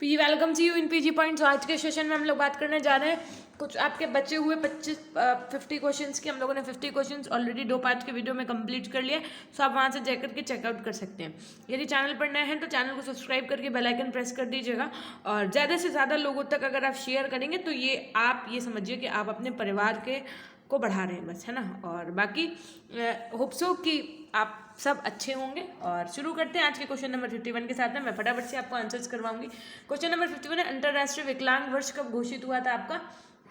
PG welcome see you in PG points. आज के session में हम लोग बात करने जा रहे हैं कुछ आपके बचे हुए 50 क्वेश्चंस की। हम लोगों ने 50 क्वेश्चंस ऑलरेडी 2 पार्ट के वीडियो में कंप्लीट कर लिए, सो आप वहां से जाकर के चेकआउट कर सकते हैं। यदि चैनल पर नए हैं तो चैनल को सब्सक्राइब करके बेल आइकन प्रेस कर दीजिएगा, और ज़्यादा से ज़्यादा लोगों तक अगर आप शेयर करेंगे तो आप ये समझिए कि आप अपने परिवार को बढ़ा रहे हैं बस, है ना। और बाकी होप सो कि आप सब अच्छे होंगे। और शुरू करते हैं आज के क्वेश्चन नंबर 51 के साथ में। मैं फटाफट से आपको आंसर्स करवाऊंगी। क्वेश्चन नंबर 51 है, अंतर्राष्ट्रीय विकलांग वर्ष कब घोषित हुआ था आपका?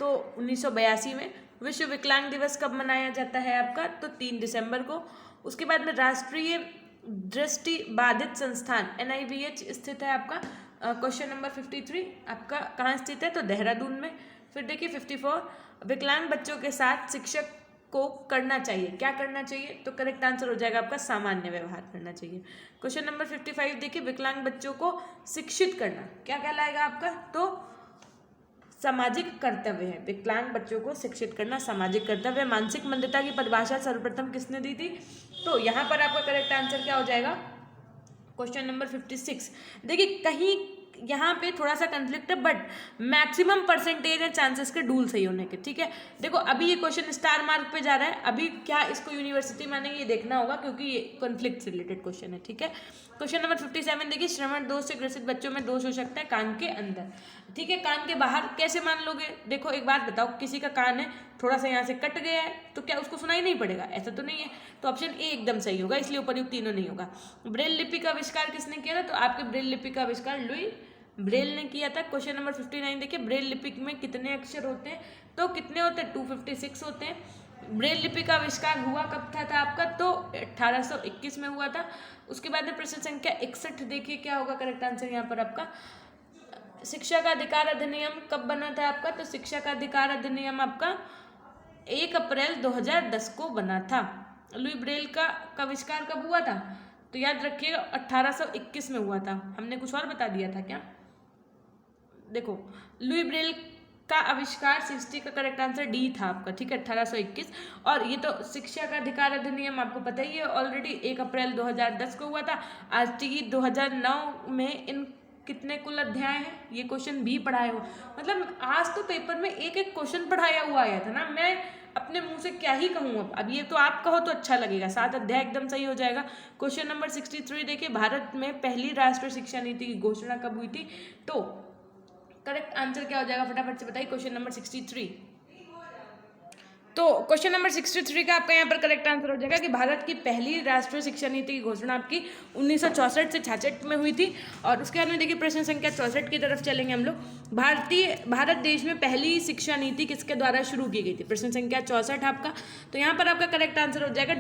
तो 1982 में। विश्व विकलांग दिवस कब मनाया जाता है आपका? तो 3 दिसंबर को। उसके बाद में राष्ट्रीय दृष्टि बाधित संस्थान NIBH स्थित है आपका। क्वेश्चन नंबर 53 आपका कहाँ स्थित है? तो देहरादून में। फिर देखिए 54, विकलांग बच्चों के साथ शिक्षक को करना चाहिए, क्या करना चाहिए? तो करेक्ट आंसर हो जाएगा आपका सामान्य व्यवहार करना चाहिए। क्वेश्चन नंबर 55 देखिए, विकलांग बच्चों को शिक्षित करना क्या कहलाएगा आपका? तो सामाजिक कर्तव्य है। विकलांग बच्चों को शिक्षित करना सामाजिक कर्तव्य। मानसिक मंदता की परिभाषा सर्वप्रथम किसने दी थी? तो यहाँ पर आपका करेक्ट आंसर क्या हो जाएगा? Question number 56। देखिए कहीं यहाँ पे थोड़ा सा कंफ्लिक्ट है, बट मैक्सिमम परसेंटेज है चांसेस के डूल सही होने के। ठीक है, देखो अभी ये क्वेश्चन स्टार मार्क पे जा रहा है, अभी क्या इसको यूनिवर्सिटी मानेंगे ये देखना होगा, क्योंकि ये कॉन्फ्लिक्ट से रिलेटेड क्वेश्चन है। ठीक है, क्वेश्चन नंबर 57 देखिए, श्रवण दोष से ग्रसित बच्चों में दोष हो सकता है कान के अंदर। ठीक है, कान के बाहर कैसे मान लोगे? देखो एक बात बताओ, किसी का कान है थोड़ा सा यहाँ से कट गया है तो क्या उसको सुनाई नहीं पड़ेगा? ऐसा तो नहीं है। तो ऑप्शन ए एकदम सही होगा, इसलिए उपयुक्त तीनों नहीं होगा। ब्रेल लिपि का आविष्कार किसने किया था? तो आपके ब्रेल लिपि का आविष्कार लुई ब्रेल ने किया था। क्वेश्चन नंबर 59 देखिए, ब्रेल लिपि में कितने अक्षर होते हैं? तो कितने होते हैं? 256 होते हैं। ब्रेल लिपि का आविष्कार हुआ कब था आपका? तो 1821 में हुआ था। उसके बाद में प्रश्न संख्या 61 देखिए, क्या होगा करेक्ट आंसर यहाँ पर आपका? शिक्षा का अधिकार अधिनियम कब बना था आपका? तो शिक्षा का अधिकार अधिनियम आपका 1 अप्रैल 2010 को बना था। लुई ब्रेल का आविष्कार कब हुआ था? तो याद रखिएगा 1821 में हुआ था। हमने कुछ और बता दिया था क्या? देखो लुई ब्रेल का आविष्कार 60 का करेक्ट आंसर डी था आपका। ठीक है, 1821। और ये तो शिक्षा का अधिकार अधिनियम आपको पता ही है ऑलरेडी, 1 अप्रैल 2010 को हुआ था। RTE 2009 में इन कितने कुल अध्याय हैं? ये क्वेश्चन भी पढ़ाए हो, मतलब आज तो पेपर में एक एक क्वेश्चन पढ़ाया हुआ आया था ना। मैं अपने मुंह से क्या ही कहूँ अब ये तो आप कहो तो अच्छा लगेगा। 7 अध्याय एकदम सही हो जाएगा। क्वेश्चन नंबर 63 देखिए, भारत में पहली राष्ट्रीय शिक्षा नीति की घोषणा कब हुई थी? तो करेक्ट आंसर क्या हो जाएगा फटाफट से बताइए। क्वेश्चन नंबर 63, तो क्वेश्चन नंबर 63 का आपका यहाँ पर करेक्ट आंसर हो जाएगा कि भारत की पहली राष्ट्रीय शिक्षा नीति की घोषणा आपकी 1964 से 66 में हुई थी। और उसके बाद में देखिए प्रश्न संख्या 64 की तरफ चलेंगे हम लोग। भारत देश में पहली शिक्षा नीति किसके द्वारा शुरू की गई थी? प्रश्न संख्या 64 आपका। तो यहाँ पर आपका करेक्ट आंसर हो जाएगा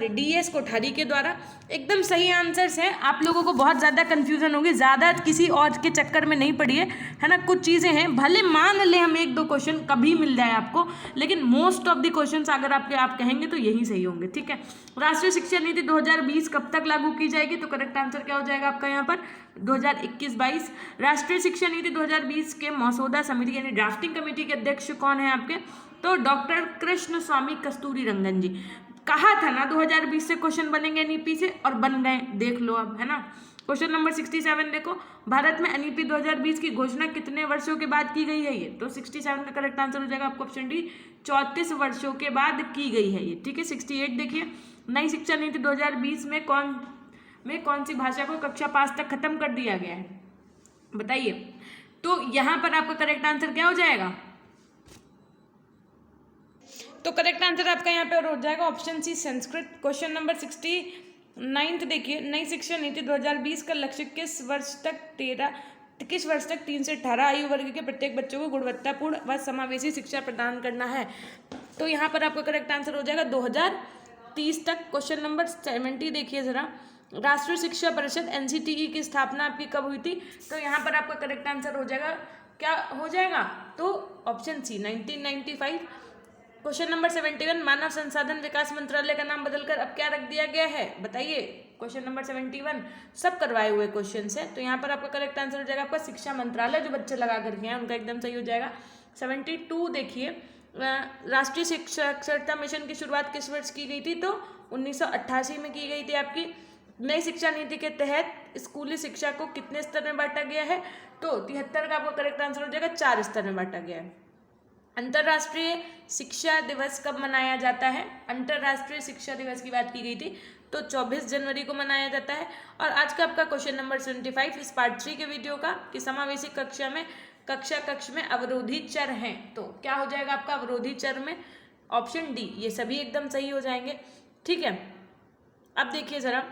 DS कोठारी के द्वारा। एकदम सही आंसर्स हैं। आप लोगों को बहुत ज़्यादा कन्फ्यूजन होगी, ज़्यादा किसी और के चक्कर में नहीं पड़िए, है ना। कुछ चीज़ें हैं, भले मान ले हम 1-2 क्वेश्चन कभी मिल जाए आपको, लेकिन मोस्ट ऑफ द क्वेश्चंस अगर आप कहेंगे तो यही सही होंगे। ठीक है, राष्ट्रीय शिक्षा नीति 2020 कब तक लागू की जाएगी? तो करेक्ट आंसर क्या हो जाएगा आपका यहाँ पर? 2021-22। राष्ट्रीय शिक्षा नीति 2020 के मसौदा समिति यानी ड्राफ्टिंग कमेटी के अध्यक्ष कौन है आपके? तो डॉक्टर कृष्ण स्वामी कस्तूरी रंगन जी। कहा था ना 2020 से क्वेश्चन बनेंगे NEP से, और बन गए, देख लो अब, है ना। क्वेश्चन नंबर 67 देखो, भारत में NEP 2020 की घोषणा कितने वर्षों के बाद की गई है? ये तो 67 का करेक्ट आंसर हो जाएगा आपको ऑप्शन डी, 34 वर्षों के बाद की गई है ये। ठीक है, 68 देखिए, नई शिक्षा नीति 2020 में कौन सी भाषा को कक्षा 5 तक खत्म कर दिया गया है? बताइए। तो यहाँ पर आपका करेक्ट आंसर क्या हो जाएगा? तो करेक्ट आंसर आपका यहाँ पे हो जाएगा option C, Sanskrit. Question number 69 देखिए, नई शिक्षा नीति 2020 का लक्ष्य किस वर्ष तक 3 से 18 आयु वर्ग के प्रत्येक बच्चों को गुणवत्तापूर्ण व समावेशी शिक्षा प्रदान करना है? तो यहाँ पर आपका करेक्ट आंसर हो जाएगा 2030 तक। क्वेश्चन नंबर 70 देखिए जरा, राष्ट्रीय शिक्षा परिषद NCTE की स्थापना आपकी कब हुई थी? तो यहाँ पर आपका करेक्ट आंसर हो जाएगा, क्या हो जाएगा? तो ऑप्शन सी, 1995। क्वेश्चन नंबर 71, मानव संसाधन विकास मंत्रालय का नाम बदलकर अब क्या रख दिया गया है? बताइए। क्वेश्चन नंबर 71 सब करवाए हुए क्वेश्चन है, तो यहाँ पर आपका करेक्ट आंसर हो जाएगा आपका शिक्षा मंत्रालय, जो बच्चे लगा करके हैं उनका एकदम सही हो जाएगा। 72 देखिए, राष्ट्रीय शिक्षा साक्षरता मिशन की शुरुआत किस वर्ष की गई थी? तो 1988 में की गई थी आपकी। नई शिक्षा नीति के तहत स्कूली शिक्षा को कितने स्तर में बांटा गया है, तो 73 का आपका करेक्ट आंसर हो जाएगा, 4 स्तर में बांटा गया है। अंतर्राष्ट्रीय शिक्षा दिवस कब मनाया जाता है? अंतर्राष्ट्रीय शिक्षा दिवस की बात की गई थी तो 24 जनवरी को मनाया जाता है। और आज का आपका क्वेश्चन नंबर 75 इस पार्ट 3 के वीडियो का कि समावेशी कक्ष में अवरोधी चर हैं, तो क्या हो जाएगा आपका अवरोधी चर में? ऑप्शन डी, ये सभी एकदम सही हो जाएंगे। ठीक है, अब देखिए जरा,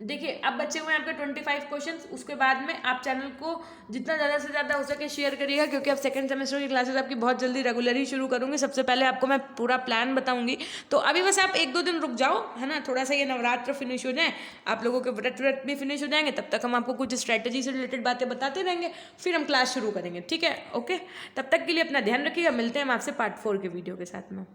देखिए अब बचे हुए हैं आपके 25 क्वेश्चंस। उसके बाद में आप चैनल को जितना ज़्यादा से ज़्यादा हो सके शेयर करिएगा, क्योंकि अब सेकंड सेमेस्टर की क्लासेस आपकी बहुत जल्दी रेगुलर ही शुरू करूँगी। सबसे पहले आपको मैं पूरा प्लान बताऊंगी, तो अभी बस आप 1-2 दिन रुक जाओ, है ना, थोड़ा सा ये नवरात्र फिनिश हो जाए, आप लोगों के व्रत भी फिनिश हो जाएंगे, तब तक हम आपको कुछ स्ट्रैटेजी से रिलेटेड बातें बताते रहेंगे, फिर हम क्लास शुरू करेंगे। ठीक है, ओके, तब तक के लिए अपना ध्यान रखिएगा। मिलते हैं हम आपसे पार्ट 4 के वीडियो के साथ में।